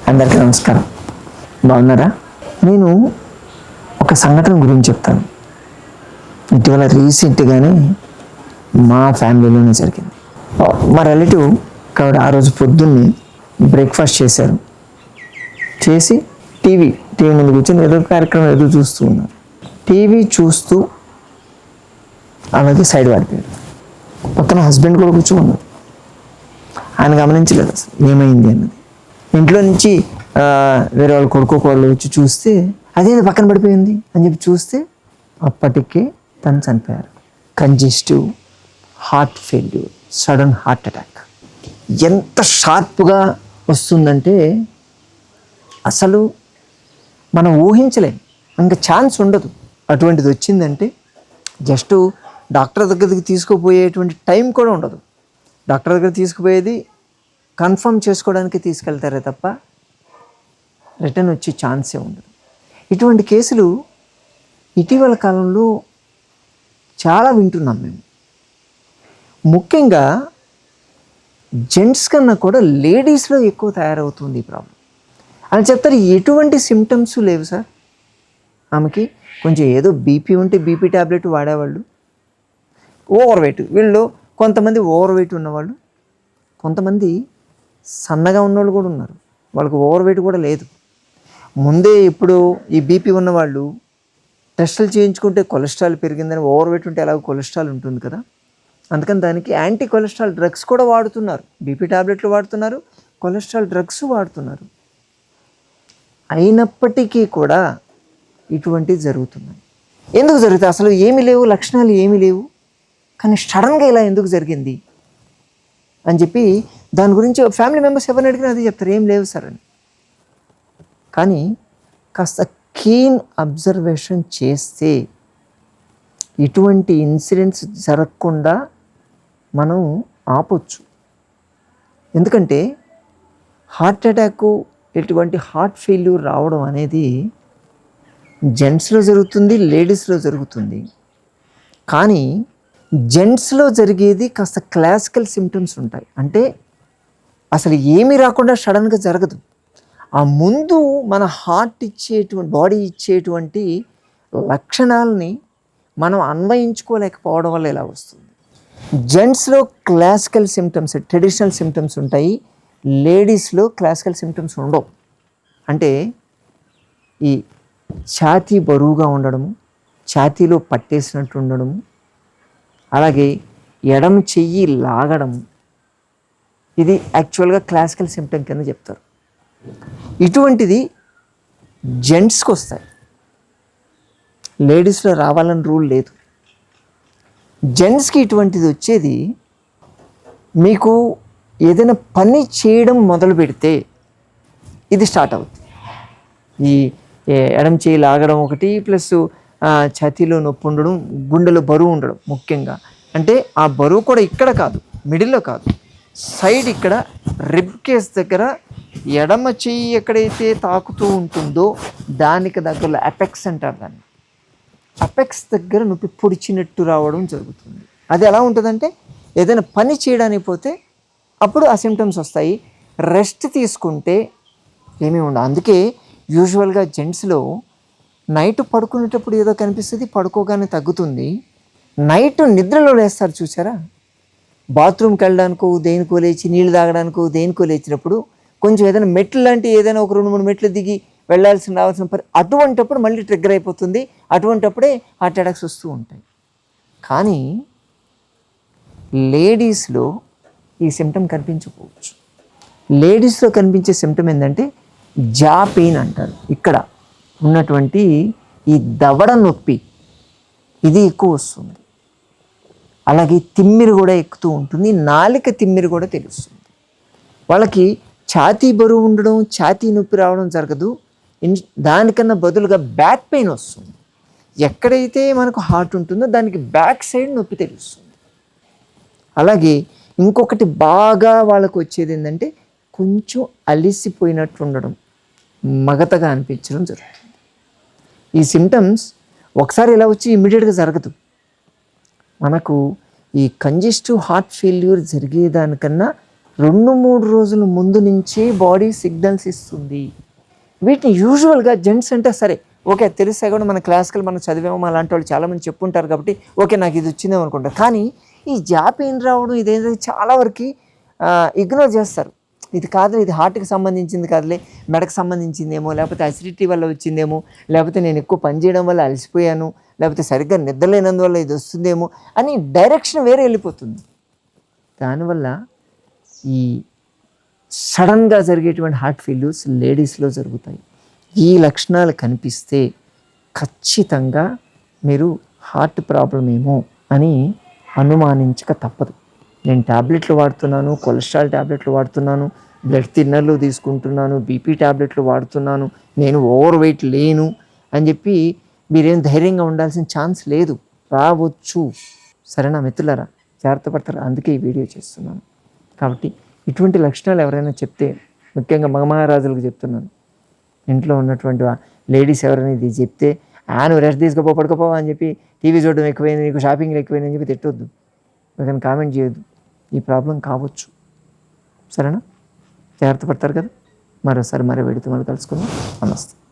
అందరికీ నమస్కారం. బాగున్నారా? నేను ఒక సంఘటన గురించి చెప్తాను. ఇటీవల రీసెంట్గానే మా ఫ్యామిలీలోనే జరిగింది. మా రిలేటివ్ కాబట్టి ఆ రోజు పొద్దున్నే బ్రేక్ఫాస్ట్ చేశారు. చేసి టీవీ ముందు కూర్చొని ఏదో కార్యక్రమం ఎదురు చూస్తూ ఉన్నారు. టీవీ చూస్తూ అలాగే సైడ్ పడిపోయారు. పక్కన హస్బెండ్ కూడా కూర్చోన్నారు. ఆయన గమనించలేదు అసలు ఏమైంది అన్నది. ఇంట్లో నుంచి వేరే వాళ్ళు కోళ్ళు వచ్చి చూస్తే అదేంది పక్కన పడిపోయింది అని చెప్పి చూస్తే అప్పటికే తను చనిపోయారు. Congestive heart failure, sudden heart attack. ఎంత షార్ప్గా వస్తుందంటే అసలు మనం ఊహించలేం, ఇంకా ఛాన్స్ ఉండదు. అటువంటిది వచ్చిందంటే జస్ట్ డాక్టర్ దగ్గరికి తీసుకుపోయేటువంటి టైం కూడా ఉండదు. డాక్టర్ దగ్గర తీసుకుపోయేది కన్ఫర్మ్ చేసుకోవడానికి తీసుకెళ్తారే తప్ప రిటర్న్ వచ్చే ఛాన్సే ఉండదు. ఇటువంటి కేసులు ఇటీవల కాలంలో చాలా వింటున్నాం మేము. ముఖ్యంగా జెంట్స్ కన్నా కూడా లేడీస్లో ఎక్కువ తయారవుతుంది ఈ ప్రాబ్లం అని చెప్తారు. ఎటువంటి సిమ్టమ్స్ లేవు సార్. ఆమెకి కొంచెం ఏదో బీపీ ఉంటే బీపీ ట్యాబ్లెట్ వాడేవాళ్ళు, ఓవర్ వెయిట్. వీళ్ళు కొంతమంది ఓవర్ వెయిట్ ఉన్నవాళ్ళు, కొంతమంది సన్నగా ఉన్నవాళ్ళు కూడా ఉన్నారు, వాళ్ళకి ఓవర్ వెయిట్ కూడా లేదు. ముందే ఇప్పుడు ఈ బీపీ ఉన్నవాళ్ళు టెస్టులు చేయించుకుంటే కొలెస్ట్రాల్ పెరిగిందని, ఓవర్ వెయిట్ ఉంటే ఎలాగో కొలెస్ట్రాల్ ఉంటుంది కదా, అందుకని దానికి యాంటీ కొలెస్ట్రాల్ డ్రగ్స్ కూడా వాడుతున్నారు. బీపీ ట్యాబ్లెట్లు వాడుతున్నారు, కొలెస్ట్రాల్ డ్రగ్స్ వాడుతున్నారు. అయినప్పటికీ కూడా ఇటువంటివి జరుగుతున్నాయి. ఎందుకు జరుగుతాయి? అసలు ఏమీ లేవు, లక్షణాలు ఏమీ లేవు, కానీ సడన్గా ఇలా ఎందుకు జరిగింది అని చెప్పి దాని గురించి ఫ్యామిలీ మెంబర్స్ ఎవరిని అడిగినా అదే చెప్తారు, ఏం లేవు సార్ అని. కానీ కాస్త కీన్ అబ్జర్వేషన్ చేస్తే ఇటువంటి ఇన్సిడెంట్స్ జరగకుండా మనం ఆపొచ్చు. ఎందుకంటే హార్ట్ అటాకు, ఇటువంటి హార్ట్ ఫెయిల్యూర్ రావడం అనేది జెంట్స్లో జరుగుతుంది, లేడీస్లో జరుగుతుంది. కానీ జెంట్స్లో జరిగేది కాస్త క్లాసికల్ సిమ్టమ్స్ ఉంటాయి. అంటే అసలు ఏమీ రాకుండా సడన్గా జరగదు. ఆ ముందు మన హార్ట్ ఇచ్చేటువంటి, బాడీ ఇచ్చేటువంటి లక్షణాలని మనం అన్వయించుకోలేకపోవడం వల్ల ఇలా వస్తుంది. జెంట్స్లో క్లాసికల్ సిమ్టమ్స్, ట్రెడిషనల్ సిమ్టమ్స్ ఉంటాయి, లేడీస్లో క్లాసికల్ సిమ్టమ్స్ ఉండవు. అంటే ఈ ఛాతీ బరువుగా ఉండడము, ఛాతీలో పట్టేసినట్టు ఉండడము, అలాగే ఎడమ చెయ్యి లాగడము, ఇది యాక్చువల్గా క్లాసికల్ సిమ్టమ్ కింద చెప్తారు. ఇటువంటిది జెంట్స్కి వస్తాయి, లేడీస్లో రావాలని రూల్ లేదు. జెంట్స్కి ఇటువంటిది వచ్చేది మీకు ఏదైనా పని చేయడం మొదలు పెడితే ఇది స్టార్ట్ అవుతుంది. ఈ ఎడమ చేయి లాగడం ఒకటి, ప్లస్ ఛాతీలో నొప్పి ఉండడం, గుండెలో బరువు ఉండడం. ముఖ్యంగా అంటే ఆ బరువు కూడా ఇక్కడ కాదు, మిడిల్లో కాదు, సైడ్ ఇక్కడ రిబ్ కేస్ దగ్గర ఎడమ చెయ్యి ఎక్కడైతే తాకుతూ ఉంటుందో దానికి దగ్గరలో అపెక్స్ అంటారు దాన్ని. అపెక్స్ దగ్గర నొప్పి పొడిచినట్టు రావడం జరుగుతుంది. అది ఎలా ఉంటుందంటే ఏదైనా పని చేయడానికి పోతే అప్పుడు ఆ సిమ్టమ్స్ వస్తాయి. రెస్ట్ తీసుకుంటే ఏమీ ఉండదు. అందుకే యూజువల్గా జెంట్స్లో నైట్ పడుకునేటప్పుడు ఏదో కనిపిస్తుంది, పడుకోగానే తగ్గుతుంది. నైట్ నిద్రలో లేస్తారు చూసారా, బాత్రూమ్కి వెళ్ళడానికో దేనికో లేచి, నీళ్ళు తాగడానికో దేనికో లేచినప్పుడు కొంచెం ఏదైనా మెట్లు లాంటి ఏదైనా ఒక 2-3 మెట్లు దిగి రావాల్సిన అటువంటప్పుడు మళ్ళీ ట్రిగ్గర్ అయిపోతుంది. అటువంటప్పుడే హార్ట్ అటాక్స్ వస్తూ ఉంటాయి. కానీ లేడీస్లో ఈ సిమ్టమ్ కనిపించకపోవచ్చు. లేడీస్లో కనిపించే సిమ్టమ్ ఏంటంటే జా పెయిన్ అంటారు. ఇక్కడ ఉన్నటువంటి ఈ దవడ నొప్పి ఇది ఎక్కువ వస్తుంది. అలాగే తిమ్మిరి కూడా ఎక్కుతూ ఉంటుంది, నాలిక తిమ్మిరి కూడా తెలుస్తుంది. వాళ్ళకి ఛాతీ బరువు ఉండడం, ఛాతీ నొప్పి రావడం జరగదు. దానికన్నా బదులుగా బ్యాక్ పెయిన్ వస్తుంది. ఎక్కడైతే మనకు హార్ట్ ఉంటుందో దానికి బ్యాక్ సైడ్ నొప్పి తెలుస్తుంది. అలాగే ఇంకొకటి బాగా వాళ్ళకు వచ్చేది ఏంటంటే కొంచెం అలిసిపోయినట్టు ఉండడం, మగతగా అనిపించడం జరుగుతుంది. ఈ సిమ్టమ్స్ ఒకసారి ఇలా వచ్చి ఇమ్మీడియట్గా జరగదు. మనకు ఈ కంజెస్టివ్ హార్ట్ ఫెయిల్యూర్ జరిగేదానికన్నా 2-3 రోజుల ముందు నుంచి బాడీ సిగ్నల్స్ ఇస్తుంది. వీటిని యూజువల్గా జెంట్స్ అంటే సరే ఓకే తెలిసే కూడా మన క్లాసికల్ మనం చదివాము అలాంటి వాళ్ళు చాలామంది చెప్పుంటారు కాబట్టి ఓకే నాకు ఇది వచ్చిందేమో అనుకుంటారు. కానీ ఈ జాబ్ ఏం రావడం ఇదేంటో చాలా వరకు ఇగ్నోర్ చేస్తారు. ఇది కాదు, ఇది హార్ట్కి సంబంధించింది కాదులే, మెడకు సంబంధించిందేమో, లేకపోతే అసిడిటీ వల్ల వచ్చిందేమో, లేకపోతే నేను ఎక్కువ పని చేయడం వల్ల అలసిపోయాను, లేకపోతే సరిగ్గా నిద్రలేనందువల్ల ఇది వస్తుందేమో అని డైరెక్షన్ వేరే వెళ్ళిపోతుంది. దానివల్ల ఈ సడన్గా జరిగేటువంటి హార్ట్ ఫెయిల్యూర్స్ లేడీస్లో జరుగుతాయి. ఈ లక్షణాలు కనిపిస్తే ఖచ్చితంగా మీరు హార్ట్ ప్రాబ్లం ఏమో అని అనుమానించక తప్పదు. నేను ట్యాబ్లెట్లు వాడుతున్నాను, కొలెస్ట్రాల్ ట్యాబ్లెట్లు వాడుతున్నాను, బ్లడ్ థిన్నర్లు తీసుకుంటున్నాను, బీపీ ట్యాబ్లెట్లు వాడుతున్నాను, నేను ఓవర్ వెయిట్ లేను అని చెప్పి మీరేం ధైర్యంగా ఉండాల్సిన ఛాన్స్ లేదు. రావచ్చు. సరేనా మిత్రులారా, జాగ్రత్త పడతారు. అందుకే ఈ వీడియో చేస్తున్నాను. కాబట్టి ఇటువంటి లక్షణాలు ఎవరైనా చెప్తే, ముఖ్యంగా మగమహారాజులకు చెప్తున్నాను, ఇంట్లో ఉన్నటువంటి లేడీస్ ఎవరైనా ఇది చెప్తే నువ్వు రెస్ట్ తీసుకోపో పడుకోపో అని చెప్పి టీవీ చూడడం ఎక్కువైంది, నీకు షాపింగ్లు ఎక్కువైంది అని చెప్పి తిట్టొద్దు, ఎవరైనా కామెంట్ చేయొద్దు. ఈ ప్రాబ్లం కావచ్చు. సరేనా, జాగ్రత్త పడతారు కదా. మరోసారి మరో వీడియోతో మళ్ళీ కలుసుకుందాం. నమస్తే.